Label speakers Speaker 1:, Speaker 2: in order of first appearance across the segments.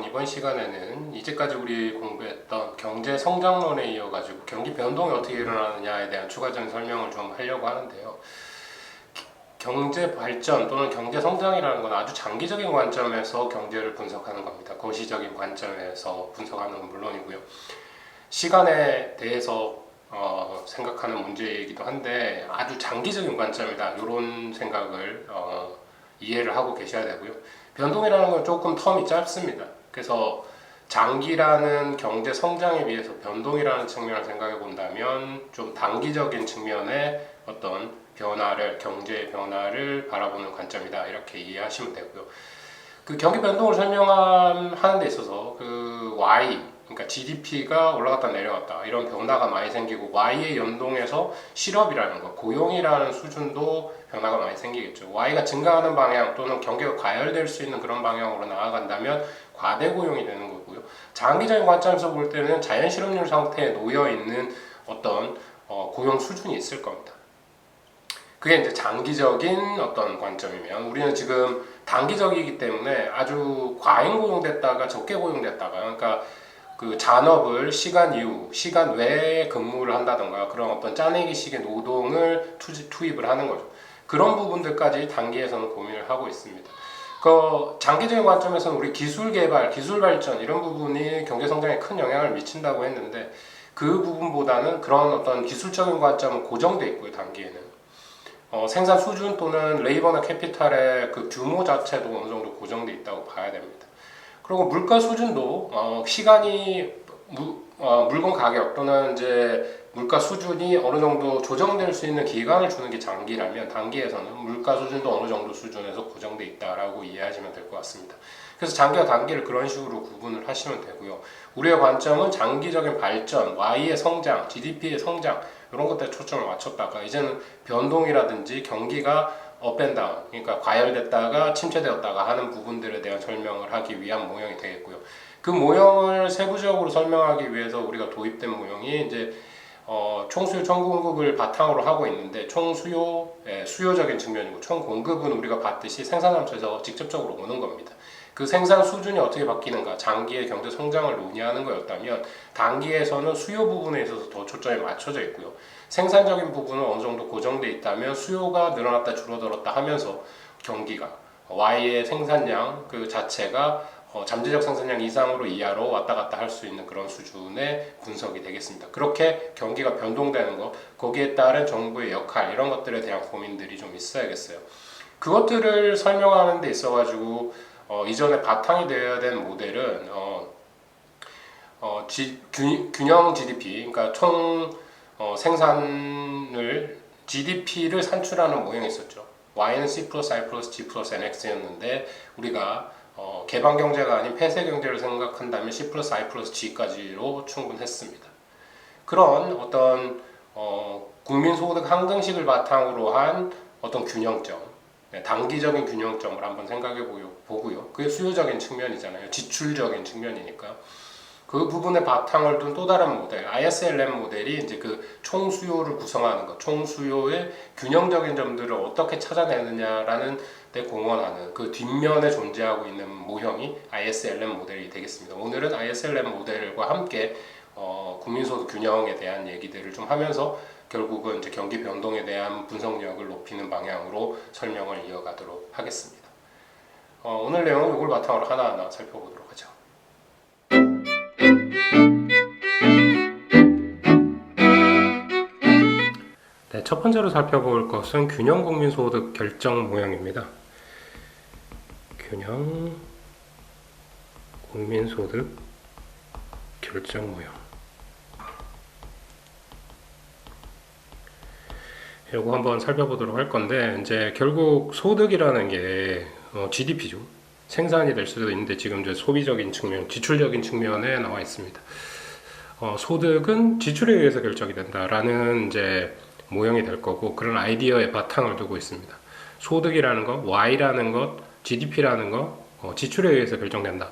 Speaker 1: 여러분, 이번 시간에는 이제까지 우리 공부했던 경제 성장론에 이어가지고 경기 변동이 어떻게 일어나느냐에 대한 추가적인 설명을 좀 하려고 하는데요. 경제 발전 또는 경제 성장이라는 건 아주 장기적인 관점에서 경제를 분석하는 겁니다. 거시적인 관점에서 분석하는 건 물론이고요. 시간에 대해서 생각하는 문제이기도 한데 아주 장기적인 관점이다, 이런 생각을 이해를 하고 계셔야 되고요. 변동이라는 건 조금 텀이 짧습니다. 그래서 장기라는 경제 성장에 비해서 변동이라는 측면을 생각해 본다면 좀 단기적인 측면의 어떤 변화를, 경제의 변화를 바라보는 관점이다, 이렇게 이해하시면 되고요. 그 경기 변동을 설명하는 데 있어서 그 Y, 그러니까 GDP가 올라갔다 내려갔다 이런 변화가 많이 생기고, Y에 연동해서 실업이라는 것, 고용이라는 수준도 변화가 많이 생기겠죠. Y가 증가하는 방향 또는 경기가 과열될 수 있는 그런 방향으로 나아간다면 과대 고용이 되는 거고요. 장기적인 관점에서 볼 때는 자연 실업률 상태에 놓여 있는 어떤 고용 수준이 있을 겁니다. 그게 이제 장기적인 어떤 관점이면, 우리는 지금 단기적이기 때문에 아주 과잉 고용됐다가 적게 고용됐다가, 그러니까 그 잔업을 시간 이후, 시간 외에 근무를 한다던가 그런 어떤 짜내기식의 노동을 투입을 하는 거죠. 그런 부분들까지 단기에서는 고민을 하고 있습니다. 그 장기적인 관점에서는 우리 기술 개발, 기술 발전 이런 부분이 경제 성장에 큰 영향을 미친다고 했는데, 그 부분보다는 그런 어떤 기술적인 관점은 고정돼 있고요. 단기에는 생산 수준 또는 레이버나 캐피탈의 그 규모 자체도 어느 정도 고정돼 있다고 봐야 됩니다. 그리고 물가 수준도 시간이 물건 가격 또는 이제 물가 수준이 어느 정도 조정될 수 있는 기간을 주는 게 장기라면, 단기에서는 물가 수준도 어느 정도 수준에서 고정돼 있다라고 이해하시면 될 것 같습니다. 그래서 장기와 단기를 그런 식으로 구분을 하시면 되고요. 우리의 관점은 장기적인 발전, Y의 성장, GDP의 성장 이런 것들에 초점을 맞췄다가, 이제는 변동이라든지 경기가 업앤다운, 그러니까 과열됐다가 침체되었다가 하는 부분들에 대한 설명을 하기 위한 모형이 되겠고요. 그 모형을 세부적으로 설명하기 위해서 우리가 도입된 모형이 이제 총수요 총공급을 바탕으로 하고 있는데, 총수요, 수요적인 측면이고, 총공급은 우리가 봤듯이 생산함수에서 직접적으로 오는 겁니다. 그 생산 수준이 어떻게 바뀌는가, 장기의 경제 성장을 논의하는 거였다면, 단기에서는 수요 부분에 있어서 더 초점이 맞춰져 있고요. 생산적인 부분은 어느 정도 고정돼 있다면 수요가 늘어났다 줄어들었다 하면서 경기가 Y의 생산량 그 자체가 잠재적 생산량 이상으로 이하로 왔다 갔다 할 수 있는 그런 수준의 분석이 되겠습니다. 그렇게 경기가 변동되는 것, 거기에 따른 정부의 역할, 이런 것들에 대한 고민들이 좀 있어야겠어요. 그것들을 설명하는 데 있어가지고 이전에 바탕이 되어야 되는 모델은 균형 GDP, 그러니까 총 생산을, GDP를 산출하는 모형이 있었죠. Y는 C 플러스 I 플러스 G 플러스 NX였는데, 우리가 개방 경제가 아닌 폐쇄 경제를 생각한다면 C 플러스 I 플러스 G까지로 충분했습니다. 그런 어떤 국민소득 항등식을 바탕으로 한 어떤 균형점, 단기적인 균형점을 한번 생각해 보고요. 그게 수요적인 측면이잖아요. 지출적인 측면이니까. 그 부분에 바탕을 둔 또 다른 모델, ISLM 모델이 이제 그 총수요를 구성하는 것, 총수요의 균형적인 점들을 어떻게 찾아내느냐라는 데 공헌하는 그 뒷면에 존재하고 있는 모형이 ISLM 모델이 되겠습니다. 오늘은 ISLM 모델과 함께 국민소득 균형에 대한 얘기들을 좀 하면서 결국은 이제 경기 변동에 대한 분석력을 높이는 방향으로 설명을 이어가도록 하겠습니다. 오늘 내용은 이걸 바탕으로 하나하나 살펴보도록 하죠. 네, 첫 번째로 살펴볼 것은 균형 국민소득 결정 모형입니다. 균형 국민소득 결정 모형. 이거 한번 살펴보도록 할 건데, 이제 결국 소득이라는 게 GDP죠. 생산이 될 수도 있는데, 지금 이제 소비적인 측면, 지출적인 측면에 나와 있습니다. 소득은 지출에 의해서 결정이 된다라는 이제 모형이 될 거고, 그런 아이디어의 바탕을 두고 있습니다. 소득이라는 것, Y라는 것, GDP라는 것, 지출에 의해서 결정된다.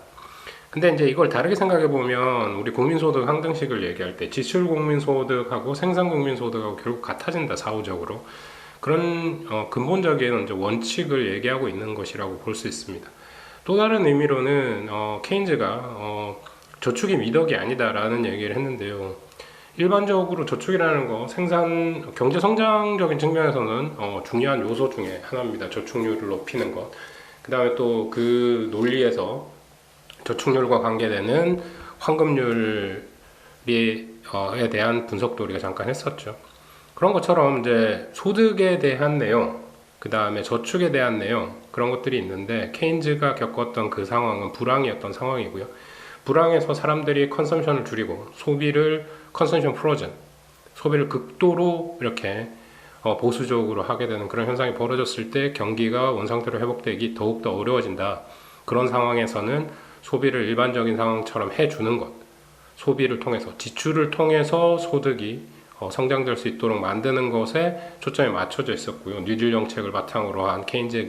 Speaker 1: 근데 이제 이걸 다르게 생각해 보면, 우리 국민소득 항등식을 얘기할 때 지출 국민소득하고 생산 국민소득하고 결국 같아진다, 사후적으로. 그런 근본적인 이제 원칙을 얘기하고 있는 것이라고 볼 수 있습니다. 또 다른 의미로는 케인즈가 저축이 미덕이 아니다라는 얘기를 했는데요. 일반적으로 저축이라는 거 생산 경제 성장적인 측면에서는 중요한 요소 중에 하나입니다. 저축률을 높이는 것. 그 다음에 또 그 논리에서 저축률과 관계되는 환급률에 대한 분석도 우리가 잠깐 했었죠. 그런 것처럼 이제 소득에 대한 내용, 그 다음에 저축에 대한 내용, 그런 것들이 있는데 케인즈가 겪었던 그 상황은 불황이었던 상황이고요. 불황에서 사람들이 컨섬션을 줄이고 컨섬션 프로전, 소비를 극도로 이렇게 보수적으로 하게 되는 그런 현상이 벌어졌을 때 경기가 원상태로 회복되기 더욱더 어려워진다. 그런 상황에서는 소비를 일반적인 상황처럼 해주는 것, 소비를 통해서, 지출을 통해서 소득이 성장될 수 있도록 만드는 것에 초점이 맞춰져 있었고요. 뉴딜 정책을 바탕으로 한 케인즈의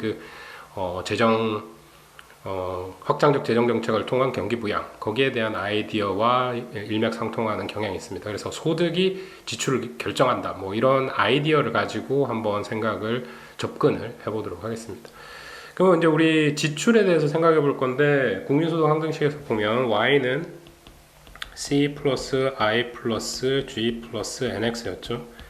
Speaker 1: 확장적 재정 정책을 통한 경기 부양, 거기에 대한 아이디어와 일맥상통하는 경향이 있습니다. 그래서 소득이 지출을 결정한다, 뭐 이런 아이디어를 가지고 한번 접근을 해보도록 하겠습니다. 그러면 이제 우리 지출에 대해서 생각해 볼 건데, 국민소득 항등식에서 보면 y는 c 플러스 i 플러스 g 플러스 nx였죠.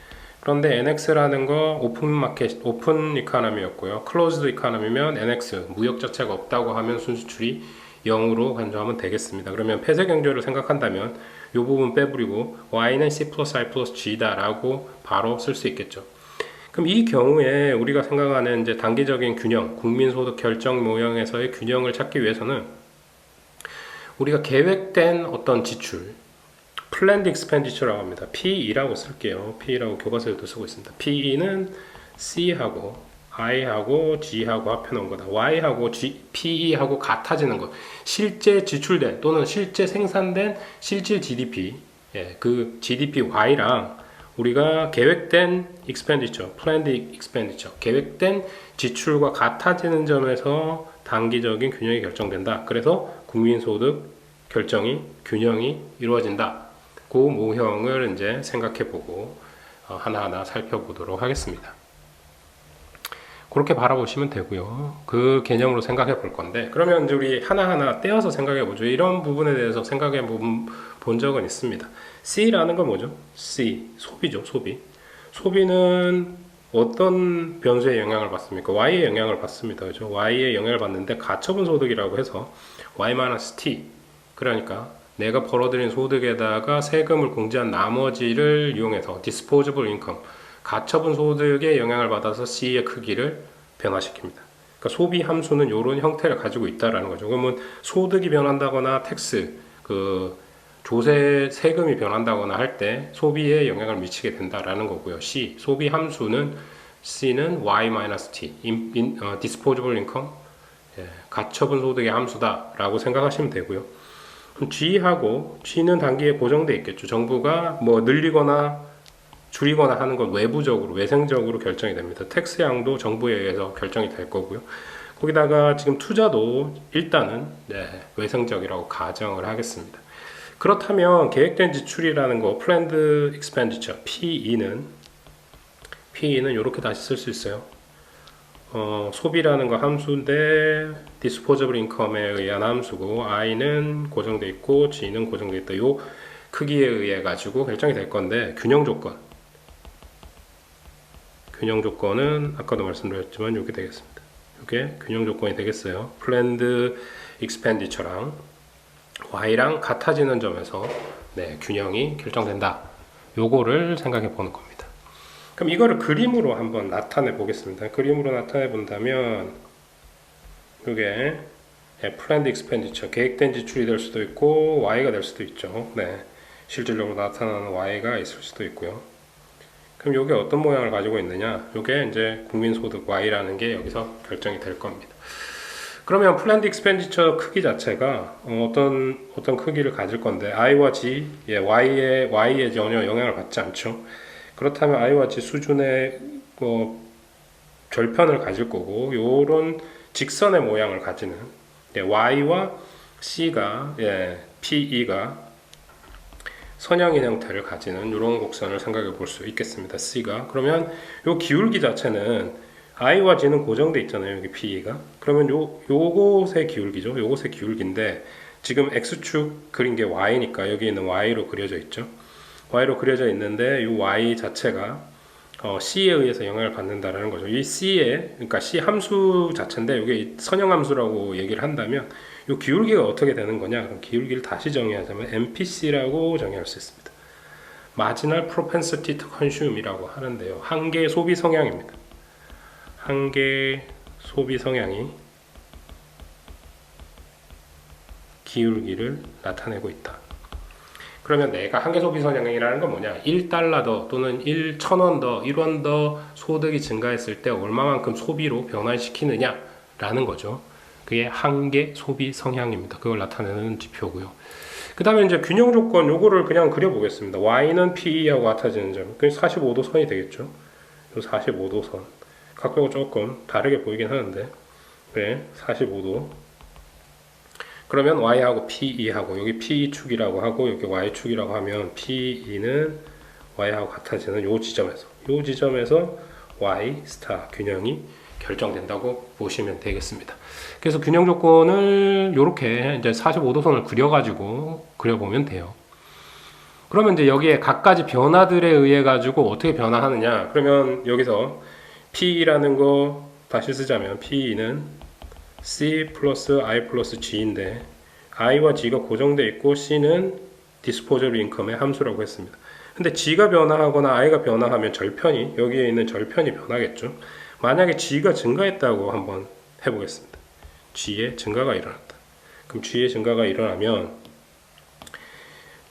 Speaker 1: 그런데 nx라는 거 오픈 이코노미였고요. 클로즈드 이코노미면 nx, 무역 자체가 없다고 하면 순수출이 0으로 간주하면 되겠습니다. 그러면 폐쇄 경제를 생각한다면 이 부분 빼버리고 y는 c 플러스 i 플러스 g다 라고 바로 쓸 수 있겠죠. 그럼 이 경우에 우리가 생각하는 이제 단기적인 균형, 국민소득 결정 모형에서의 균형을 찾기 위해서는 우리가 계획된 어떤 지출, Planned Expenditure라고 합니다. PE라고 쓸게요. PE라고 교과서에도 쓰고 있습니다. PE는 C하고 I하고 G하고 합해놓은 거다. Y하고 PE하고 같아지는 것. 실제 지출된 또는 실제 생산된 실질 GDP, 그 GDP Y랑 우리가 계획된 expenditure, planned expenditure, 계획된 지출과 같아지는 점에서 단기적인 균형이 결정된다. 그래서 국민소득 균형이 이루어진다. 그 모형을 이제 생각해보고 하나하나 살펴보도록 하겠습니다. 그렇게 바라보시면 되고요. 그 개념으로 생각해 볼 건데, 그러면 이제 우리 하나하나 떼어서 생각해 보죠. 이런 부분에 대해서 생각해 본 적은 있습니다. C라는 건 뭐죠? C, 소비죠, 소비. 소비는 어떤 변수의 영향을 받습니까? Y의 영향을 받습니다. 그죠? Y의 영향을 받는데 가처분 소득이라고 해서 Y-T, 그러니까 내가 벌어들인 소득에다가 세금을 공제한 나머지를 이용해서 disposable income, 가처분 소득에 영향을 받아서 C의 크기를 변화시킵니다. 그러니까 소비 함수는 이런 형태를 가지고 있다라는 거죠. 그러면 소득이 변한다거나 조세 세금이 변한다거나 할 때 소비에 영향을 미치게 된다라는 거고요. C, 소비 함수는 C는 Y-T, disposable income, 가처분 소득의 함수다라고 생각하시면 되고요. G는 단기에 고정되어 있겠죠. 정부가 뭐 늘리거나 줄이거나 하는 건 외부적으로, 외생적으로 결정이 됩니다. 텍스량도 정부에 의해서 결정이 될 거고요. 거기다가 지금 투자도 일단은 외생적이라고 가정을 하겠습니다. 그렇다면 계획된 지출이라는 거, Planned Expenditure, PE는 이렇게 다시 쓸 수 있어요. 소비라는 거 함수인데 disposable income에 의한 함수고, I는 고정되어 있고 G는 고정되어 있다. 요 크기에 의해 가지고 결정이 될 건데, 균형 조건은 아까도 말씀드렸지만 이게 되겠습니다. 이게 균형 조건이 되겠어요. Planned Expenditure랑 Y랑 같아지는 점에서 균형이 결정된다. 요거를 생각해 보는 겁니다. 그럼 이거를 그림으로 한번 나타내 보겠습니다. 그림으로 나타내 본다면 이게 Planned Expenditure, 계획된 지출이 될 수도 있고 Y가 될 수도 있죠. 실질적으로 나타나는 Y가 있을 수도 있고요. 그럼 이게 어떤 모양을 가지고 있느냐? 이게 이제 국민소득 Y라는 게 여기서 결정이 될 겁니다. 그러면 Planned Expenditure 크기 자체가 어떤 크기를 가질 건데, I와 G, Y에 전혀 영향을 받지 않죠. 그렇다면 I와 G 수준의 절편을 가질 거고, 요런 직선의 모양을 가지는 Y와 C가 PE가 선형인 형태를 가지는 이런 곡선을 생각해 볼 수 있겠습니다. C가. 그러면 요 기울기 자체는 I와 G는 고정돼 있잖아요. 여기 P가. 그러면 요것의 기울기죠. 요것의 기울기인데 지금 X축 그린 게 Y니까 여기 있는 Y로 그려져 있죠. Y로 그려져 있는데 이 Y 자체가 C에 의해서 영향을 받는다라는 거죠. 이 C에, 그러니까 C 함수 자체인데 이게 선형함수라고 얘기를 한다면 이 기울기가 어떻게 되는 거냐? 그럼 기울기를 다시 정의하자면 MPC라고 정의할 수 있습니다. Marginal Propensity to Consume이라고 하는데요. 한계 소비 성향입니다. 한계 소비 성향이 기울기를 나타내고 있다. 그러면 내가 한계 소비 성향이라는 건 뭐냐? 1달러 더 또는 1,000원 더, 1원 더 소득이 증가했을 때 얼마만큼 소비로 변환시키느냐라는 거죠. 그게 한계 소비 성향입니다. 그걸 나타내는 지표고요. 그 다음에 이제 균형 조건 요거를 그냥 그려보겠습니다. Y는 PE하고 같아지는 점. 그게 45도 선이 되겠죠. 요 45도 선. 각도가 조금 다르게 보이긴 하는데, 네, 45도. 그러면 Y하고 PE하고 여기 PE축이라고 하고 여기 Y축이라고 하면 PE는 Y하고 같아지는 요 지점에서 Y 스타 균형이 결정된다고 보시면 되겠습니다. 그래서 균형 조건을 이렇게 이제 45도 선을 그려보면 돼요. 그러면 이제 여기에 각가지 변화들에 의해 가지고 어떻게 변화하느냐? 그러면 여기서 P라는 거 다시 쓰자면 P는 C 플러스 I 플러스 G인데 I와 G가 고정되어 있고 C는 디스포저블 인컴의 함수라고 했습니다. 근데 G가 변화하거나 I가 변화하면 절편이 여기에 있는 절편이 변하겠죠. 만약에 G가 증가했다고 한번 해보겠습니다. G의 증가가 일어났다. 그럼 G의 증가가 일어나면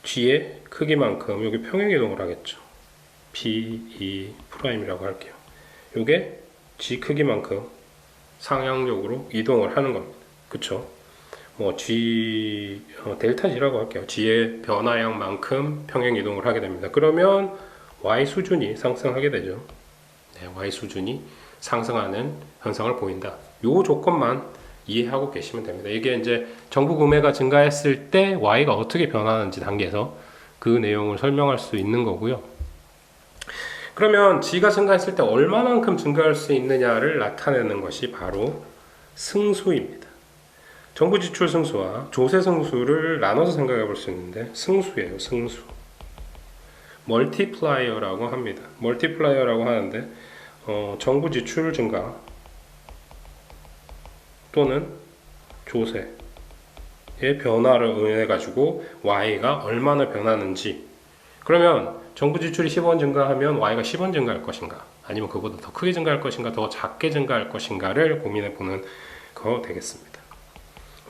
Speaker 1: G의 크기만큼 여기 평행이동을 하겠죠. P2 프라임이라고 할게요. 요게 G 크기만큼 상향적으로 이동을 하는 겁니다. 그쵸? 뭐 G 델타 G라고 할게요. G의 변화량만큼 평행 이동을 하게 됩니다. 그러면 Y 수준이 상승하게 되죠. 네, Y 수준이 상승하는 현상을 보인다. 요 조건만 이해하고 계시면 됩니다. 이게 이제 정부 구매가 증가했을 때 Y가 어떻게 변하는지 단계에서 그 내용을 설명할 수 있는 거고요. 그러면 G가 증가했을 때 얼마만큼 증가할 수 있느냐를 나타내는 것이 바로 승수입니다. 정부 지출 승수와 조세 승수를 나눠서 생각해 볼 수 있는데 승수예요. 승수. 멀티플라이어라고 합니다. 멀티플라이어라고 하는데 정부 지출 증가 또는 조세의 변화를 의해 가지고 Y가 얼마나 변하는지. 그러면 정부 지출이 10원 증가하면 Y가 10원 증가할 것인가, 아니면 그보다 더 크게 증가할 것인가, 더 작게 증가할 것인가를 고민해 보는 거 되겠습니다.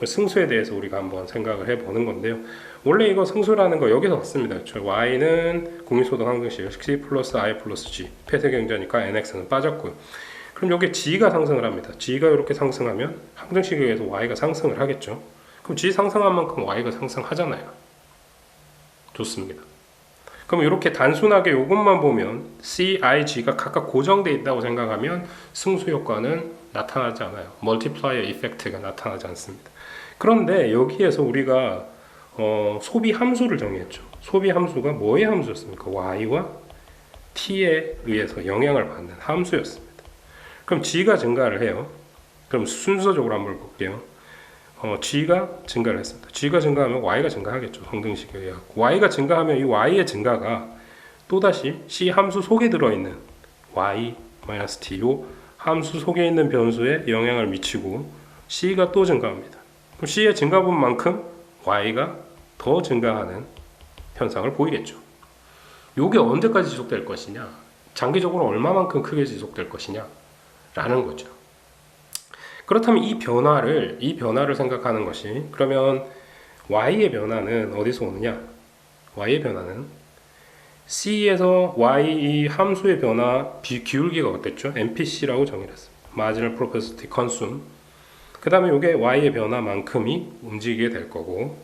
Speaker 1: 승수에 대해서 우리가 한번 생각을 해 보는 건데요. 원래 이거 승수라는 거 여기서 왔습니다. 그렇죠? Y는 국민소득 상승시 C 플러스 I 플러스 G 폐쇄경제니까 NX는 빠졌고요. 그럼 여기 G가 상승을 합니다. G가 이렇게 상승하면 항등식에 의해서 Y가 상승을 하겠죠. 그럼 G 상승한 만큼 Y가 상승하잖아요. 좋습니다. 그럼 이렇게 단순하게 이것만 보면 C, I, G가 각각 고정되어 있다고 생각하면 승수 효과는 나타나지 않아요. 멀티플라이어 이펙트가 나타나지 않습니다. 그런데 여기에서 우리가 소비 함수를 정의했죠. 소비 함수가 뭐의 함수였습니까? Y와 T에 의해서 영향을 받는 함수였습니다. 그럼 G가 증가를 해요. 그럼 순서적으로 한번 볼게요. G가 증가를 했습니다. G가 증가하면 Y가 증가하겠죠. 상등식에 의하고. Y가 증가하면 이 Y의 증가가 또다시 C 함수 속에 들어있는 Y-T 요 함수 속에 있는 변수에 영향을 미치고 C가 또 증가합니다. 그럼 C의 증가분만큼 Y가 더 증가하는 현상을 보이겠죠. 요게 언제까지 지속될 것이냐, 장기적으로 얼마만큼 크게 지속될 것이냐 라는 거죠. 그렇다면 이 변화를 생각하는 것이, 그러면 Y의 변화는 어디서 오느냐? Y의 변화는 C에서 Y 이 함수의 변화 기울기가 어땠죠? MPC라고 정의를 했습니다. Marginal Propensity Consume. 그 다음에 이게 Y의 변화만큼이 움직이게 될 거고,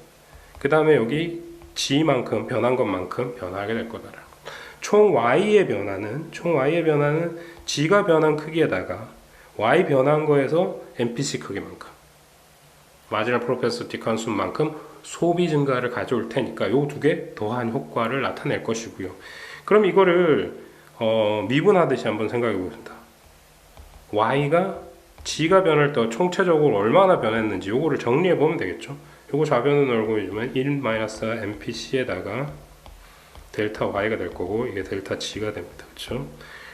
Speaker 1: 그 다음에 여기 G만큼 변한 것만큼 변화하게 될 거다. 총 Y의 변화는 G가 변한 크기에다가 Y 변한 거에서 MPC 크기만큼, Marginal Propensity Consume만큼 소비 증가를 가져올 테니까 요 두 개 더한 효과를 나타낼 것이고요. 그럼 이거를 미분하듯이 한번 생각해 봅니다. y가 g가 변할 때 총체적으로 얼마나 변했는지 요거를 정리해 보면 되겠죠. 요거 좌변은 얼굴이면 1-mpc에다가 델타 y가 될 거고 이게 델타 g가 됩니다. 그렇죠?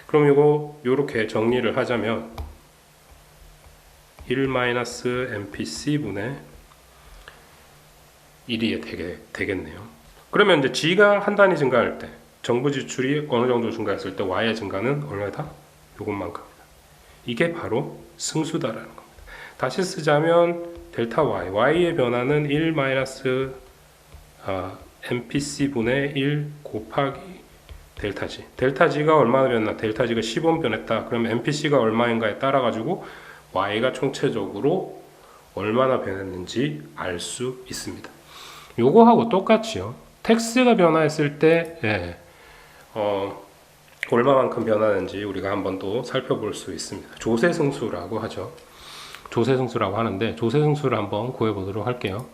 Speaker 1: 그럼 요거 요렇게 정리를 하자면 1-mpc 분의 1이 되겠네요. 그러면 이제 g가 한 단위 증가할 때 정부 지출이 어느 정도 증가했을 때 y의 증가는 얼마다? 요것만큼이다. 이게 바로 승수다라는 겁니다. 다시 쓰자면 델타 y의 변화는 1-mpc 분의 1 곱하기 델타 g. 델타 g가 얼마나 변했나? 델타 g가 10원 변했다. 그럼 mpc가 얼마인가에 따라 가지고 y가 총체적으로 얼마나 변했는지 알 수 있습니다. 요거하고 똑같이요. 텍스가 변화했을 때 얼마만큼 변하는지 우리가 한번 또 살펴볼 수 있습니다. 조세승수라고 하죠. 조세승수라고 하는데 조세승수를 한번 구해보도록 할게요.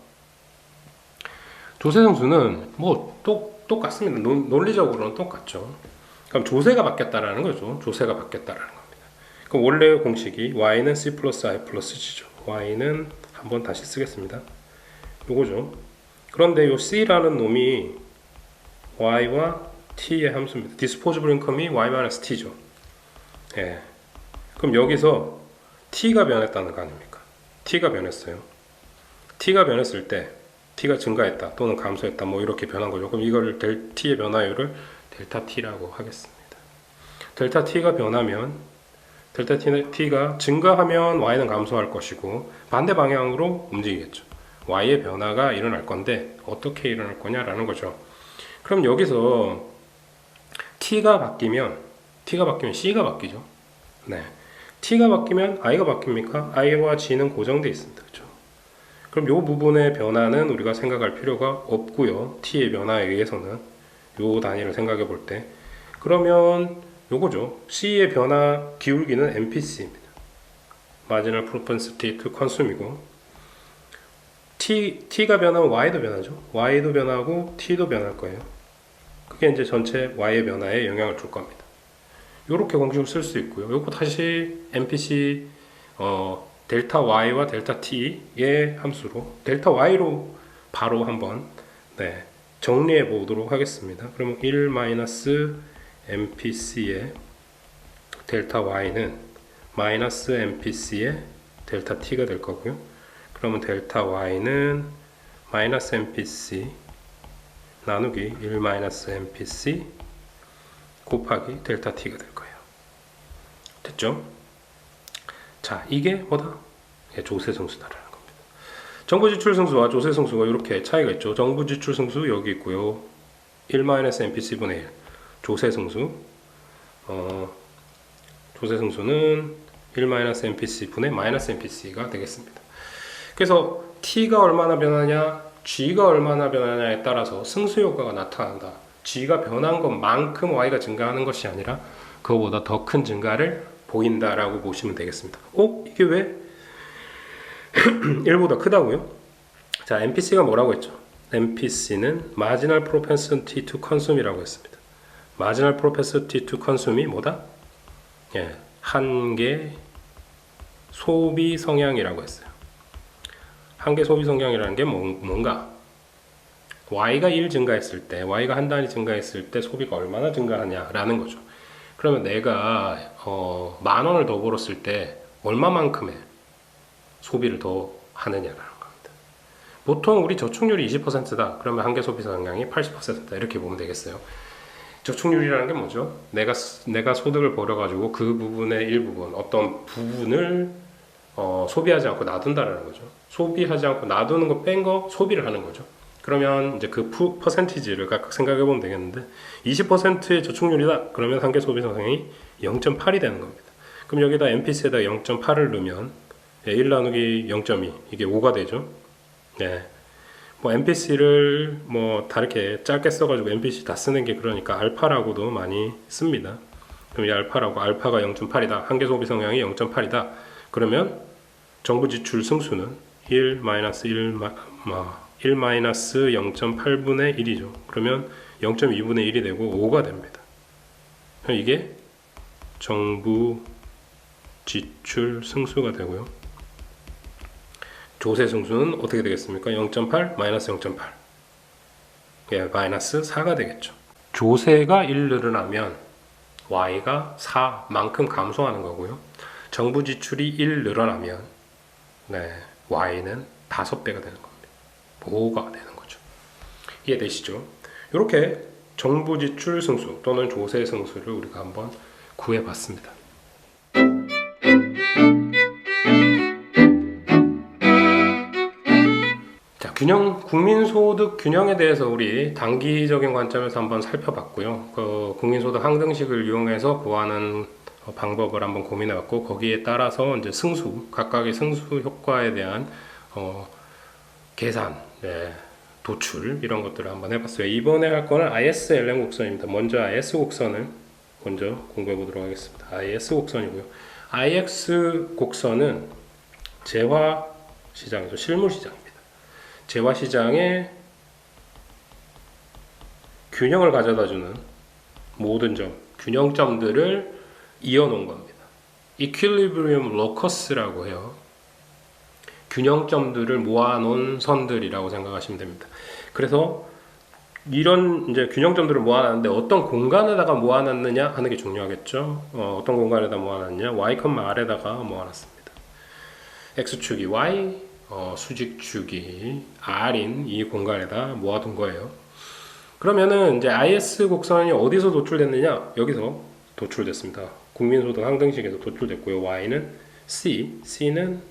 Speaker 1: 조세승수는 뭐 똑같습니다. 논리적으로는 똑같죠. 그럼 조세가 바뀌었다라는 거죠. 조세가 바뀌었다라는 겁니다. 그럼 원래의 공식이 y는 c 플러스 i 플러스 g죠. y는 한번 다시 쓰겠습니다. 요거죠. 그런데 요 c라는 놈이 y와 t의 함수입니다. disposable income이 y-t죠. 예. 그럼 여기서 t가 변했다는 거 아닙니까? t가 변했어요. t가 변했을 때 t가 증가했다 또는 감소했다 뭐 이렇게 변한 거죠. 그럼 이거를 t의 변화율을 델타 t라고 하겠습니다. 델타 t가 변하면 델타 t가 증가하면 y는 감소할 것이고 반대 방향으로 움직이겠죠. y의 변화가 일어날 건데 어떻게 일어날 거냐라는 거죠. 그럼 여기서 t가 바뀌면 c가 바뀌죠. 네. t가 바뀌면 i가 바뀝니까? i와 g는 고정되어 있습니다. 그렇죠? 그럼 이 부분의 변화는 우리가 생각할 필요가 없고요. t의 변화에 의해서는 이 단위를 생각해 볼 때 그러면 요거죠. c의 변화 기울기는 mpc입니다. Marginal Propensity to Consume이고 t가 변하면 y도 변하죠. y도 변하고 t도 변할 거예요. 그게 이제 전체 y의 변화에 영향을 줄 겁니다. 이렇게 공식을 쓸 수 있고요. 요거 다시 mpc 델타 y와 델타 t의 함수로 델타 y로 바로 한번 정리해 보도록 하겠습니다. 그러면 1-mpc의 델타 y는 마이너스 mpc의 델타 t가 될 거고요. 그러면 델타 y는 마이너스 mpc 나누기 1-mpc 곱하기 델타 t가 될 거예요. 됐죠? 자, 이게 뭐다? 조세승수다라는 겁니다. 정부지출승수와 조세승수가 이렇게 차이가 있죠. 정부지출승수 여기 있고요. 1-mpc 분의 1 조세승수 조세승수는 1-mpc 분의 -mpc가 되겠습니다. 그래서 t가 얼마나 변하냐 g가 얼마나 변하냐에 따라서 승수 효과가 나타난다. g가 변한 것만큼 y가 증가하는 것이 아니라 그거보다 더 큰 증가를 보인다라고 보시면 되겠습니다. 이게 왜 1보다 크다고요? 자, MPC가 뭐라고 했죠? MPC는 Marginal Propensity to Consume이라고 했습니다. Marginal Propensity to Consume이 뭐다? 한계 소비 성향이라고 했어요. 한계 소비 성향이라는 게 뭔가? Y가 1 증가했을 때, Y가 한 단위 증가했을 때 소비가 얼마나 증가하냐라는 거죠. 그러면 내가 10,000원을 더 벌었을 때 얼마만큼의 소비를 더 하느냐라는 겁니다. 보통 우리 저축률이 20%다. 그러면 한계 소비 성향이 80%다. 이렇게 보면 되겠어요. 저축률이라는 게 뭐죠? 내가 소득을 벌여가지고 그 부분의 일부분, 어떤 부분을 소비하지 않고 놔둔다라는 거죠. 소비하지 않고 놔두는 거 뺀 거 소비를 하는 거죠. 그러면 이제 그 퍼센티지를 각각 생각해 보면 되겠는데 20%의 저축률이다. 그러면 한계 소비 성향이 0.8이 되는 겁니다. 그럼 여기다 MPC에다 0.8을 넣으면 1 나누기 0.2 이게 5가 되죠. 뭐 MPC를 뭐 다르게 짧게 써가지고 MPC 다 쓰는 게 그러니까 알파라고도 많이 씁니다. 그럼 이 알파가 0.8이다. 한계 소비 성향이 0.8이다. 그러면 정부 지출 승수는 1-0.8분의 1이죠. 그러면 0.2분의 1이 되고 5가 됩니다. 이게 정부 지출 승수가 되고요. 조세 승수는 어떻게 되겠습니까? 0.8 마이너스 0.8 예, 마이너스 4가 되겠죠. 조세가 1 늘어나면 Y가 4만큼 감소하는 거고요. 정부 지출이 1 늘어나면 Y는 5배가 되는 겁니다. 5가 되는 거죠. 이해되시죠? 이렇게 정부 지출 승수 또는 조세 승수를 우리가 한번 구해봤습니다. 자, 국민소득 균형에 대해서 우리 단기적인 관점에서 한번 살펴봤고요. 국민소득 항등식을 이용해서 구하는 방법을 한번 고민해봤고, 거기에 따라서 이제 각각의 승수 효과에 대한 계산, 도출 이런 것들을 한번 해봤어요. 이번에 할 거는 ISLM 곡선입니다. 먼저 IS 곡선을 먼저 공부해 보도록 하겠습니다. IS 곡선이고요. IX 곡선은 재화 시장이죠. 실물 시장입니다. 재화 시장에 균형을 가져다주는 모든 균형점들을 이어놓은 겁니다. Equilibrium locus라고 해요. 균형점들을 모아놓은 선들이라고 생각하시면 됩니다. 그래서 이런 이제 균형점들을 모아놨는데 어떤 공간에다가 모아놨느냐 하는 게 중요하겠죠. 어떤 공간에다 모아놨느냐, y, r에다가 모아놨습니다. x축이 y, 수직축이 r인 이 공간에다 모아둔 거예요. 그러면은 이제 IS 곡선이 어디서 도출됐느냐? 여기서 도출됐습니다. 국민소득 항등식에서 도출됐고요. y는 c는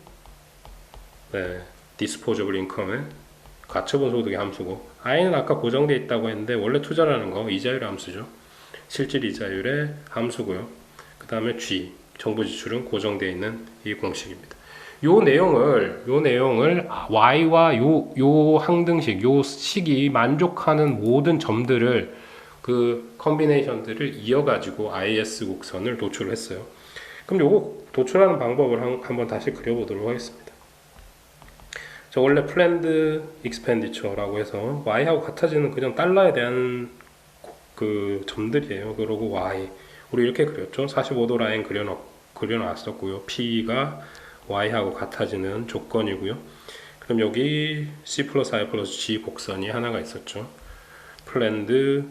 Speaker 1: disposable income의 가처분 소득의 함수고, i는 아까 고정되어 있다고 했는데 원래 투자라는 거 이자율의 함수죠. 실질 이자율의 함수고요. 그 다음에 g, 정부 지출은 고정되어 있는 이 공식입니다. 요 내용을 y와 요 항등식, 요 식이 만족하는 모든 점들을 그 컨비네이션들을 이어가지고 IS 곡선을 도출을 했어요. 그럼 요거 도출하는 방법을 한번 다시 그려보도록 하겠습니다. 저 원래 플랜드 익스펜디처라고 해서 y하고 같아지는 그냥 달러에 대한 그 점들이에요. 그리고 y 우리 이렇게 그렸죠. 45도 라인 그려놨었고요. p가 y하고 같아지는 조건이고요. 그럼 여기 c 플러스 i 플러스 g 곡선이 하나가 있었죠. 플랜드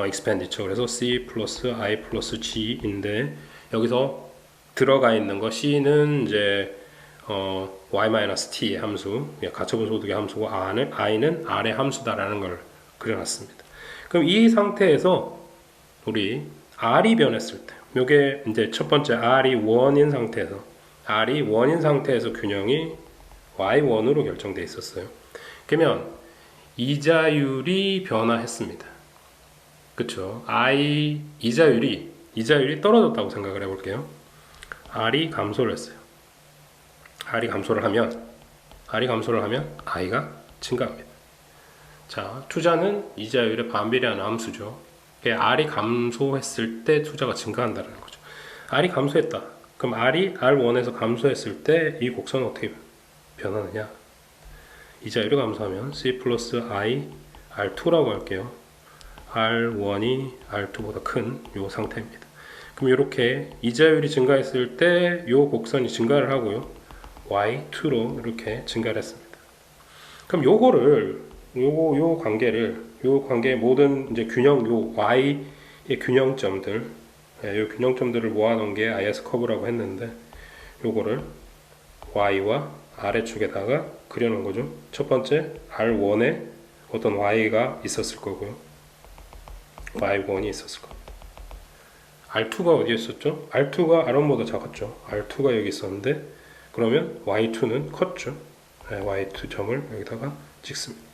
Speaker 1: 익스펜디처, 그래서 c 플러스 i 플러스 g인데 여기서 들어가 있는 거 c는 이제 y-t의 함수, 가처분 소득의 함수고 i는 r의 함수다라는 걸 그려놨습니다. 그럼 이 상태에서 우리 r이 변했을 때, 요게 이제 첫 번째 r이 1인 상태에서 균형이 y1으로 결정되어 있었어요. 그러면 이자율이 변화했습니다. 그쵸? 이자율이 떨어졌다고 생각을 해볼게요. r이 감소를 했어요. r이 감소를 하면 i가 증가합니다. 자, 투자는 이자율에 반비례하는 함수죠. r이 감소했을 때 투자가 증가한다는 거죠. r이 감소했다. 그럼 r이 r1에서 감소했을 때 이 곡선은 어떻게 변하느냐? 이자율이 감소하면 c 플러스 i r2라고 할게요. r1이 r2보다 큰 요 상태입니다. 그럼 이렇게 이자율이 증가했을 때 요 곡선이 증가를 하고요. y2로 이렇게 증가를 했습니다. 그럼 요거를 요 관계의 모든 이제 요 y의 균형점들, 요 균형점들을 모아놓은 게 IS 커브라고 했는데, 요거를 y와 아래축에다가 그려놓은 거죠. 첫 번째 r1에 어떤 y가 있었을 거고요. y1이 있었을 겁니다. r2가 어디에 있었죠? r2가 r1보다 작았죠. r2가 여기 있었는데, 그러면 y2는 컸죠. y2 점을 여기다가 찍습니다.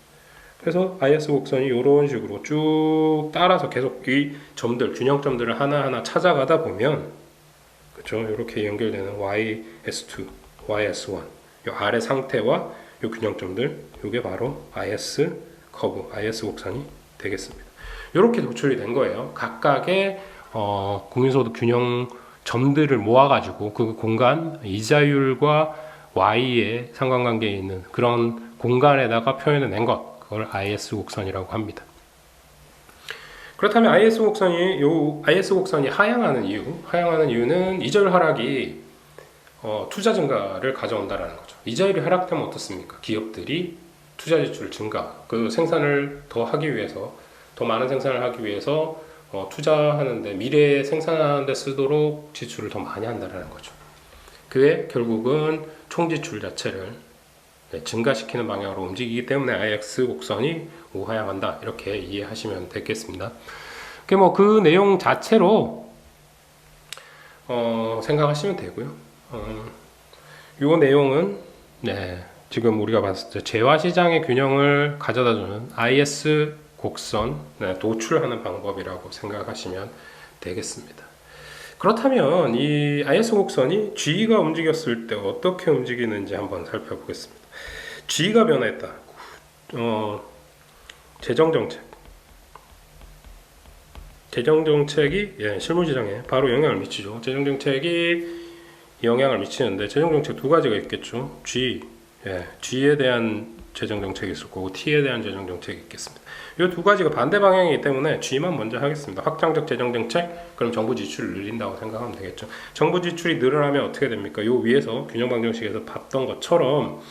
Speaker 1: 그래서 IS 곡선이 이런 식으로 쭉 따라서 계속 이 점들, 균형점들을 하나하나 찾아가다 보면, 그렇죠? 이렇게 연결되는 YS2, YS1, 이 아래 상태와 이 균형점들, 이게 바로 IS 커브, IS 곡선이 되겠습니다. 이렇게 도출이 된 거예요. 각각의 국민소득 균형 점들을 모아가지고 그 공간, 이자율과 Y의 상관관계에 있는 그런 공간에다가 표현해 낸 것, 그걸 IS 곡선이라고 합니다. 그렇다면 IS 곡선이 하향하는 이유는 이자율 하락이 투자 증가를 가져온다라는 거죠. 이자율이 하락되면 어떻습니까? 기업들이 투자 지출 증가, 그 생산을 더 하기 위해서, 더 많은 생산을 하기 위해서 투자하는데, 미래에 생산하는데 쓰도록 지출을 더 많이 한다라는 거죠. 그게 결국은 총 지출 자체를 증가시키는 방향으로 움직이기 때문에 IX 곡선이 우하향한다, 이렇게 이해하시면 되겠습니다. 그 내용 자체로 생각하시면 되고요. 요 내용은 지금 우리가 봤을 때 재화시장의 균형을 가져다주는 IS 곡선 도출하는 방법이라고 생각하시면 되겠습니다. 그렇다면 이 IS 곡선이 G가 움직였을 때 어떻게 움직이는지 한번 살펴보겠습니다. G가 변화했다. 재정정책이 실물시장에 바로 영향을 미치죠. 재정정책이 영향을 미치는데, 재정정책 두 가지가 있겠죠. G에 대한 재정정책이 있을 거고 T에 대한 재정정책이 있겠습니다. 이 두 가지가 반대 방향이기 때문에 G만 먼저 하겠습니다. 확장적 재정정책, 그럼 정부 지출을 늘린다고 생각하면 되겠죠. 정부 지출이 늘어나면 어떻게 됩니까? 요 위에서 균형방정식에서 봤던 것처럼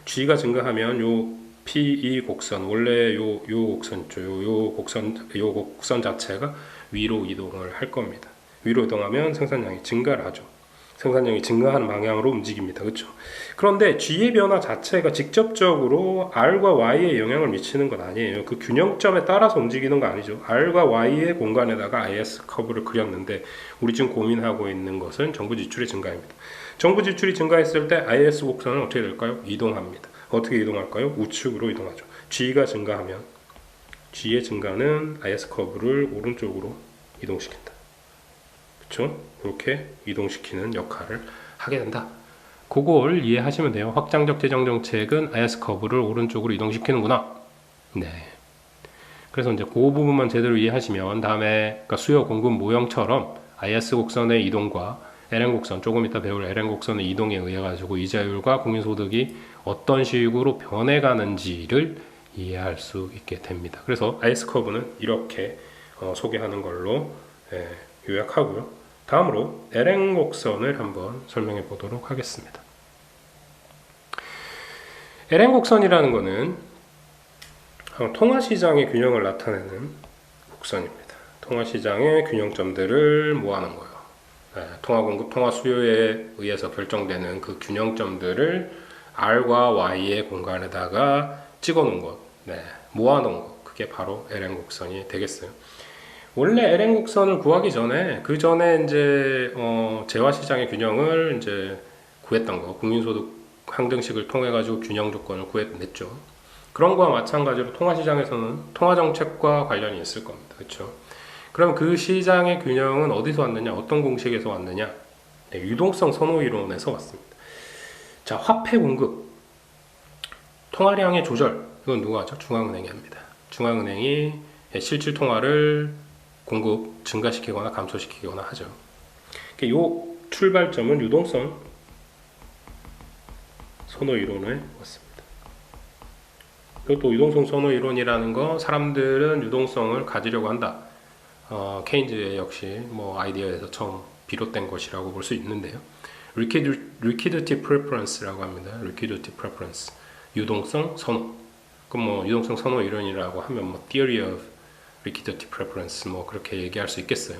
Speaker 1: G가 증가하면 요 PE 곡선, 원래 요 곡선 있죠. 요 곡선 자체가 위로 이동을 할 겁니다. 위로 이동하면 생산량이 증가를 하죠. 생산량이 증가하는 방향으로 움직입니다. 그렇죠? 그런데 G의 변화 자체가 직접적으로 R과 Y에 영향을 미치는 건 아니에요. 그 균형점에 따라서 움직이는 거 아니죠. R과 Y의 공간에다가 IS 커브를 그렸는데, 우리 지금 고민하고 있는 것은 정부 지출의 증가입니다. 정부 지출이 증가했을 때 IS 곡선은 어떻게 될까요? 이동합니다. 어떻게 이동할까요? 우측으로 이동하죠. G가 증가하면 G의 증가는 IS 커브를 오른쪽으로 이동시킨다. 그렇죠? 그렇게 이동시키는 역할을 하게 된다. 그걸 이해하시면 돼요. 확장적 재정정책은 IS 커브를 오른쪽으로 이동시키는구나. 그래서 이제 그 부분만 제대로 이해하시면 다음에, 그러니까 수요 공급 모형처럼 IS 곡선의 이동과 LN 곡선, 조금 이따 배울 LN 곡선의 이동에 의해 가지고 이자율과 국민소득이 어떤 식으로 변해가는지를 이해할 수 있게 됩니다. 그래서 IS 커브는 이렇게 소개하는 걸로 요약하고요. 다음으로 LN 곡선을 한번 설명해 보도록 하겠습니다. LN 곡선이라는 것은 통화시장의 균형을 나타내는 곡선입니다. 통화시장의 균형점들을 모아놓은 거예요. 통화 공급, 통화 수요에 의해서 결정되는 그 균형점들을 R과 Y의 공간에다가 찍어놓은 것, 모아놓은 것, 그게 바로 LN 곡선이 되겠어요. 원래 LN 곡선을 구하기 전에, 그 전에 이제 재화시장의 균형을 이제 구했던 거, 국민소득 항등식을 통해 가지고 균형 조건을 구해냈죠. 그런 거와 마찬가지로 통화시장에서는 통화정책과 관련이 있을 겁니다. 그렇죠? 그럼 그 시장의 균형은 어디서 왔느냐? 어떤 공식에서 왔느냐? 유동성 선호 이론에서 왔습니다. 자, 화폐 공급, 통화량의 조절, 이건 누가 하죠? 중앙은행이 합니다. 중앙은행이 실질 통화를 공급 증가시키거나 감소시키거나 하죠. 이 출발점은 유동성 선호 이론에 왔습니다. 그리고 또 유동성 선호 이론이라는 거, 사람들은 유동성을 가지려고 한다. 케인즈의 역시 아이디어에서 처음 비롯된 것이라고 볼 수 있는데요. liquidity preference라고 합니다. liquidity preference, 유동성 선호. 그럼 유동성 선호 이론이라고 하면 theory of liquidity preference 그렇게 얘기할 수 있겠어요.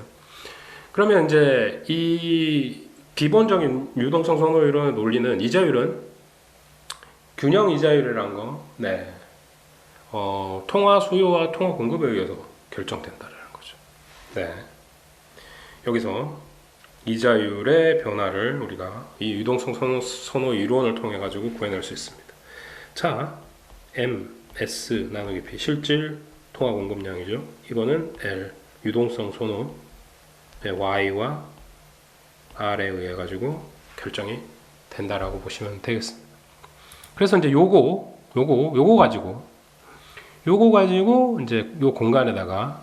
Speaker 1: 그러면 이제 이 기본적인 유동성 선호 이론의 논리는, 이자율은 균형 이자율이란 거, 통화 수요와 통화 공급에 의해서 결정된다는 거죠. 여기서 이자율의 변화를 우리가 이 유동성 선호 이론을 통해 가지고 구해낼 수 있습니다. 자, M, S 나누기 P, 실질 통화 공급량이죠. 이거는 L, 유동성 선호, Y와 R에 의해 가지고 결정이 된다라고 보시면 되겠습니다. 그래서 이제 요거 가지고 이제 요 공간에다가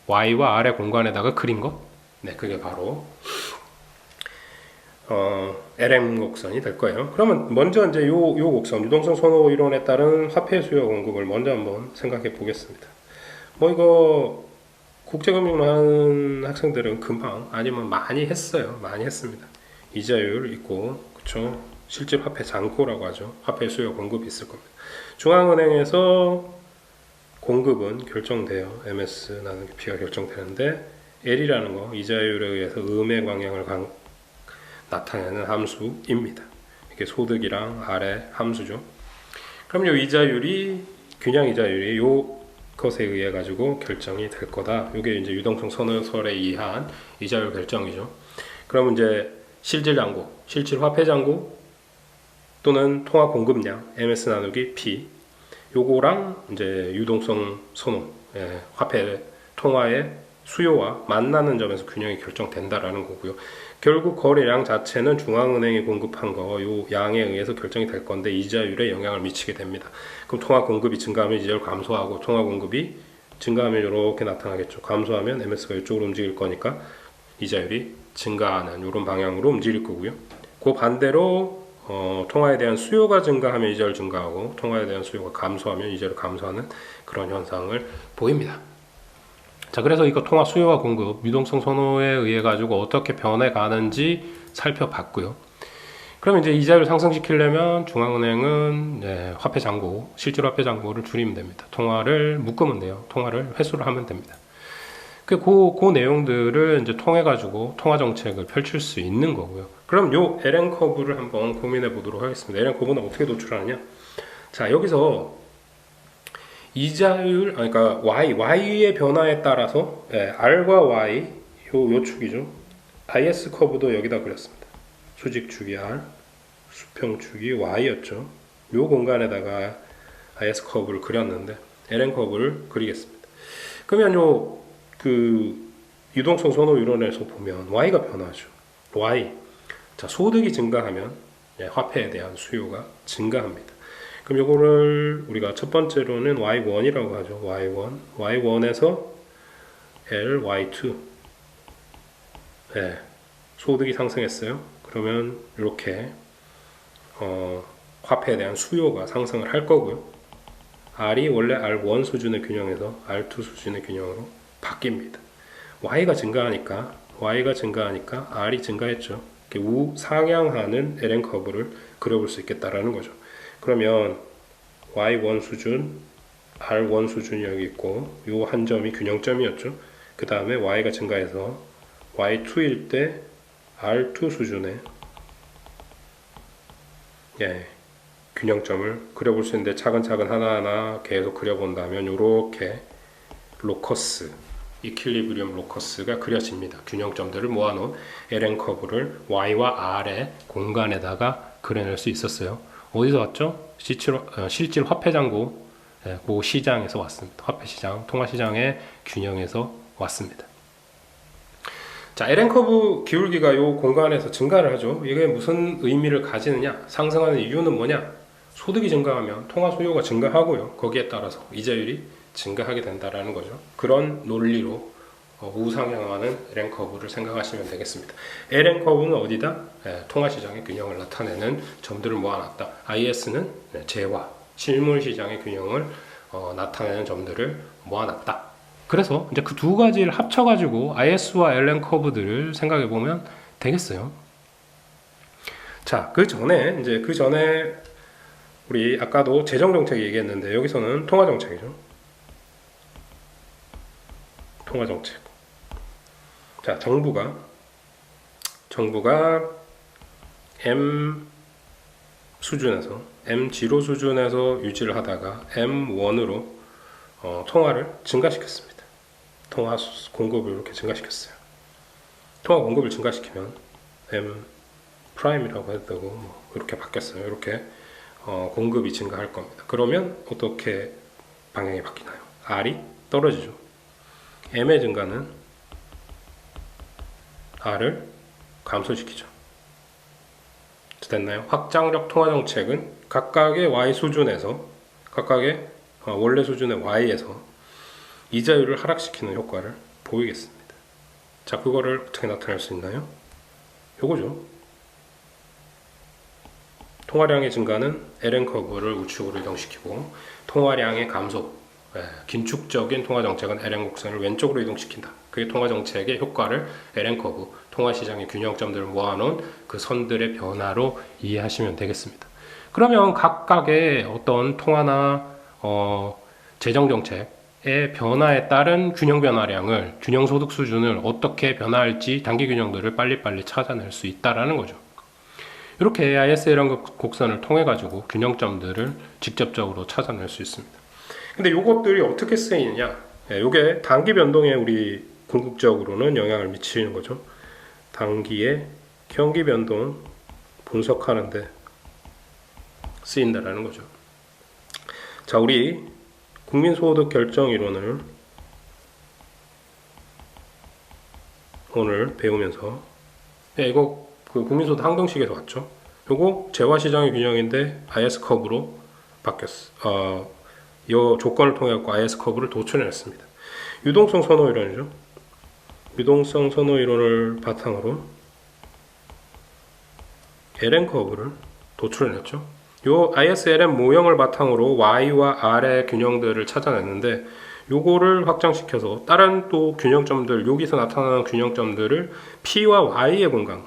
Speaker 1: Y와 R의 공간에다가 그린 거, 그게 바로 LN 곡선이 될 거예요. 그러면 먼저 이제 요 곡선, 유동성 선호 이론에 따른 화폐 수요 공급을 먼저 한번 생각해 보겠습니다. 이거 국제금융 하는 학생들은 금방 아니면 많이 했어요. 많이 했습니다. 이자율 있고, 그쵸? 실질 화폐 잔고라고 하죠. 화폐 수요 공급이 있을 겁니다. 중앙은행에서 공급은 결정돼요. MS 나누기 P가 결정되는데 L이라는 거 이자율에 의해서 음의 방향을 나타내는 함수입니다. 이게 소득이랑 R의 함수죠. 그럼 요 이자율이 균형 이자율이 요 것에 의해 가지고 결정이 될 거다. 이게 이제 유동성 선호설에 의한 이자율 결정이죠. 그럼 이제 실질 잔고, 실질 화폐 잔고 또는 통화 공급량 MS 나누기 P 요거랑 이제 유동성 선호, 화폐 통화의 수요와 만나는 점에서 균형이 결정된다라는 거고요. 결국 거래량 자체는 중앙은행이 공급한 거 요 양에 의해서 결정이 될 건데 이자율에 영향을 미치게 됩니다. 그럼 통화 공급이 증가하면 이자율 감소하고 통화 공급이 증가하면 이렇게 나타나겠죠. 감소하면 MS가 이쪽으로 움직일 거니까 이자율이 증가하는 이런 방향으로 움직일 거고요. 그 반대로 통화에 대한 수요가 증가하면 이자율 증가하고 통화에 대한 수요가 감소하면 이자율 감소하는 그런 현상을 보입니다. 자, 그래서 이거 통화 수요와 공급, 유동성 선호에 의해 가지고 어떻게 변해 가는지 살펴봤고요. 그럼 이제 이자율 상승시키려면 중앙은행은 화폐 잔고, 실질 화폐 잔고를 줄이면 됩니다. 통화를 묶으면 돼요. 통화를 회수를 하면 됩니다. 그 내용들을 이제 통해 가지고 통화 정책을 펼칠 수 있는 거고요. 그럼 요 LN 커브를 한번 고민해 보도록 하겠습니다. LN 커브는 어떻게 도출하느냐? 자, 여기서 이자율, 그러니까 Y의 변화에 따라서 R과 Y 요 축이죠. IS 커브도 여기다 그렸습니다. 수직축이 R, 수평축이 Y였죠. 요 공간에다가 IS 커브를 그렸는데 LN 커브를 그리겠습니다. 그러면 유동성 선호 이론에서 보면 Y가 변하죠. Y. 자, 소득이 증가하면 화폐에 대한 수요가 증가합니다. 그럼 이거를 우리가 첫 번째로는 Y1이라고 하죠. Y1. Y1에서 L, Y2. 소득이 상승했어요. 그러면 이렇게 화폐에 대한 수요가 상승을 할 거고요. R이 원래 R1 수준의 균형에서 R2 수준의 균형으로 바뀝니다. Y가 증가하니까 R이 증가했죠. 우상향하는 LN 커브를 그려볼 수 있겠다라는 거죠. 그러면 Y1 수준, R1 수준이 여기 있고 요 한 점이 균형점이었죠. 그 다음에 Y가 증가해서 Y2일 때 R2 수준의 균형점을 그려볼 수 있는데 차근차근 하나하나 계속 그려본다면 이렇게 로커스, 이퀄리브리엄 로커스가 그려집니다. 균형점들을 모아놓은 LN 커브를 Y와 R의 공간에다가 그려낼 수 있었어요. 어디서 왔죠? 실질 화폐 잔고 그 시장에서 왔습니다. 화폐 시장, 통화 시장의 균형에서 왔습니다. 자, LN 커브 기울기가 이 공간에서 증가를 하죠. 이게 무슨 의미를 가지느냐? 상승하는 이유는 뭐냐? 소득이 증가하면 통화 수요가 증가하고요. 거기에 따라서 이자율이 증가하게 된다라는 거죠. 그런 논리로 우상향하는 LN 커브를 생각하시면 되겠습니다. LN 커브는 어디다? 통화 시장의 균형을 나타내는 점들을 모아놨다. IS는 재화, 실물 시장의 균형을 나타내는 점들을 모아놨다. 그래서 이제 그 두 가지를 합쳐가지고 IS와 LN 커브들을 생각해 보면 되겠어요. 자, 그 전에 우리 아까도 재정 정책 얘기했는데 여기서는 통화 정책이죠. 통화 정책. 자, 정부가 M 수준에서 M0 수준에서 유지를 하다가 M1으로 통화를 증가시켰습니다. 통화 공급을 이렇게 증가시켰어요. 통화 공급을 증가시키면 M 프라임이라고 해도 되고 이렇게 바뀌었어요. 이렇게 공급이 증가할 겁니다. 그러면 어떻게 방향이 바뀌나요? R이 떨어지죠. M의 증가는 R을 감소시키죠. 됐나요? 확장력 통화 정책은 각각의 Y 수준에서 각각의 원래 수준의 Y에서 이자율을 하락시키는 효과를 보이겠습니다. 자, 그거를 어떻게 나타낼 수 있나요? 요거죠. 통화량의 증가는 LN 커브를 우측으로 이동시키고 통화량의 감소, 긴축적인 통화 정책은 LN 곡선을 왼쪽으로 이동시킨다. 그게 통화 정책의 효과를 LN 커브, 통화 시장의 균형점들을 모아놓은 그 선들의 변화로 이해하시면 되겠습니다. 그러면 각각의 어떤 통화나 재정 정책의 변화에 따른 균형 변화량을, 균형 소득 수준을 어떻게 변화할지 단기 균형들을 빨리빨리 찾아낼 수 있다라는 거죠. 이렇게 ISLN 곡선을 통해 가지고 균형점들을 직접적으로 찾아낼 수 있습니다. 근데 이것들이 어떻게 쓰이느냐? 이게 단기 변동에 우리 궁극적으로는 영향을 미치는 거죠. 단기의 경기 변동 분석하는데 쓰인다라는 거죠. 자, 우리 국민소득 결정 이론을 오늘 배우면서 이거 그 국민소득 항등식에서 왔죠. 요거 재화시장의 균형인데 IS 커브로 바뀌었어. 이 조건을 통해 갖고 IS 커브를 도출해냈습니다. 유동성 선호 이론이죠. 유동성 선호 이론을 바탕으로 LN 커브를 도출해냈죠. 요 ISLN 모형을 바탕으로 Y와 R의 균형들을 찾아냈는데 요거를 확장시켜서 다른 또 균형점들, 여기서 나타나는 균형점들을 P와 Y의 공간,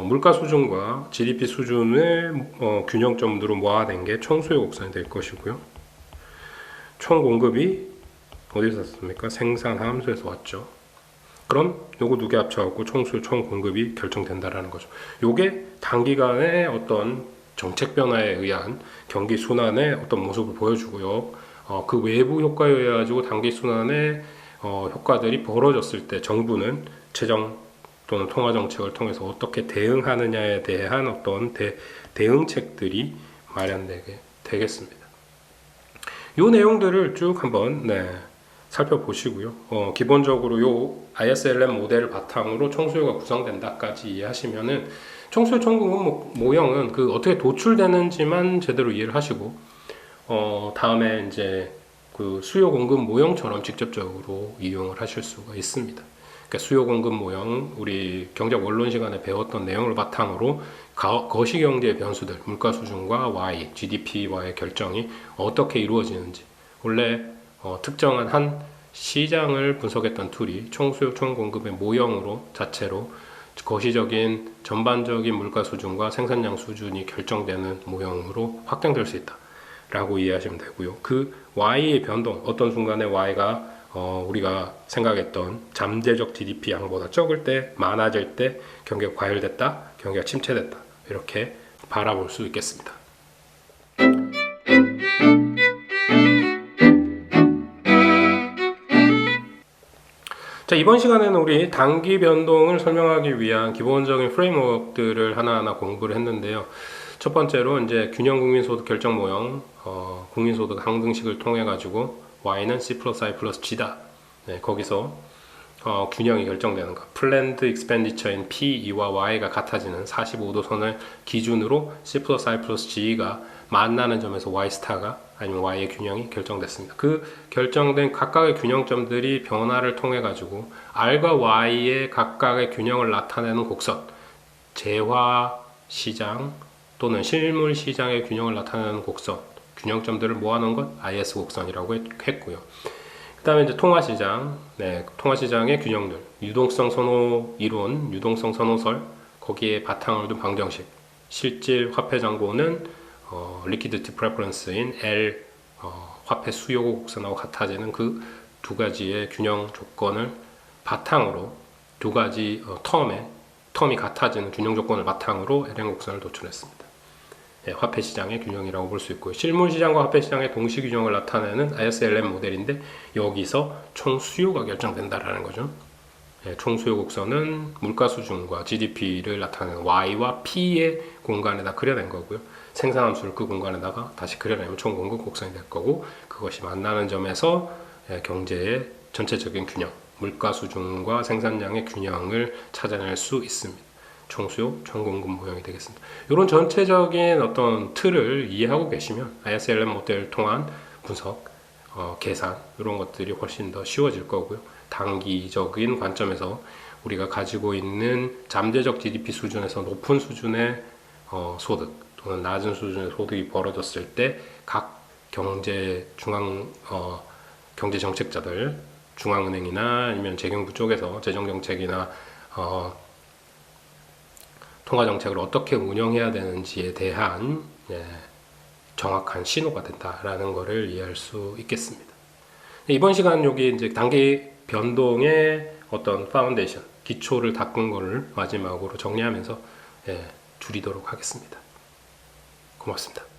Speaker 1: 물가 수준과 GDP 수준의 균형점으로 모아낸 게 총수요 곡선이 될 것이고요. 총 공급이 어디서 왔습니까? 생산 함수에서 왔죠. 그럼 요거 두 개 합쳐갖고 총수요 총 공급이 결정된다라는 거죠. 요게 단기간의 어떤 정책 변화에 의한 경기 순환의 어떤 모습을 보여주고요. 그 외부 효과에 의해 가지고 단기 순환의 효과들이 벌어졌을 때 정부는 재정 또는 통화 정책을 통해서 어떻게 대응하느냐에 대한 어떤 대응책들이 마련되게 되겠습니다. 이 내용들을 쭉 한번 살펴보시고요. 기본적으로 요 ISLN 모델을 바탕으로 총수요가 구성된다까지 이해하시면은 총수요 총공급 모형은 그 어떻게 도출되는지만 제대로 이해를 하시고 다음에 이제 그 수요 공급 모형처럼 직접적으로 이용을 하실 수가 있습니다. 그러니까 수요 공급 모형, 우리 경제 원론 시간에 배웠던 내용을 바탕으로 거시경제의 변수들, 물가 수준과 Y, GDP와의 결정이 어떻게 이루어지는지, 원래 특정한 한 시장을 분석했던 툴이 총수요 총공급의 모형으로 자체로 거시적인 전반적인 물가 수준과 생산량 수준이 결정되는 모형으로 확장될 수 있다 라고 이해하시면 되고요. 그 Y의 변동, 어떤 순간에 Y가 우리가 생각했던 잠재적 GDP 양보다 적을 때, 많아질 때 경기가 과열됐다, 경기가 침체됐다, 이렇게 바라볼 수 있겠습니다. 자, 이번 시간에는 우리 단기 변동을 설명하기 위한 기본적인 프레임워크들을 하나하나 공부를 했는데요. 첫 번째로 이제 균형 국민소득 결정 모형, 국민소득 항등식을 통해 가지고 Y는 C 플러스 I 플러스 G다. 거기서 균형이 결정되는 것. 플랜드 익스펜디처인 P2와 Y가 같아지는 45도 선을 기준으로 C 플러스 I 플러스 G가 만나는 점에서 Y 스타가 아니면 Y의 균형이 결정됐습니다. 그 결정된 각각의 균형점들이 변화를 통해 가지고 R과 Y의 각각의 균형을 나타내는 곡선, 재화 시장 또는 실물 시장의 균형을 나타내는 곡선, 균형점들을 모아놓은 것 IS 곡선이라고 했고요. 그 다음에 이제 통화시장, 통화시장의 균형들, 유동성 선호 이론, 유동성 선호설, 거기에 바탕을 둔 방정식, 실질 화폐 잔고는 liquidity preference인 L 화폐 수요 곡선하고 같아지는 그 두 가지의 균형 조건을 바탕으로 두 가지 텀이 같아지는 균형 조건을 바탕으로 LN 곡선을 도출했습니다. 화폐 시장의 균형이라고 볼 수 있고요. 실물 시장과 화폐 시장의 동시 균형을 나타내는 ISLN 모델인데 여기서 총 수요가 결정된다라는 거죠. 총 수요 곡선은 물가 수준과 GDP를 나타내는 Y와 P의 공간에다 그려낸 거고요. 생산함수를 그 공간에다가 다시 그려내면 총 공급 곡선이 될 거고, 그것이 만나는 점에서 경제의 전체적인 균형, 물가 수준과 생산량의 균형을 찾아낼 수 있습니다. 총수요, 총공급 모형이 되겠습니다. 이런 전체적인 어떤 틀을 이해하고 계시면 ISLN 모델을 통한 분석, 계산 이런 것들이 훨씬 더 쉬워질 거고요. 단기적인 관점에서 우리가 가지고 있는 잠재적 GDP 수준에서 높은 수준의 소득 또는 낮은 수준의 소득이 벌어졌을 때 각 경제 정책자들, 중앙은행이나 아니면 재경부 쪽에서 재정 정책이나 통화 정책을 어떻게 운영해야 되는지에 대한 정확한 신호가 된다라는 것을 이해할 수 있겠습니다. 이번 시간 여기 이제 단기 변동의 어떤 파운데이션, 기초를 닦은 것을 마지막으로 정리하면서 줄이도록 하겠습니다. 고맙습니다.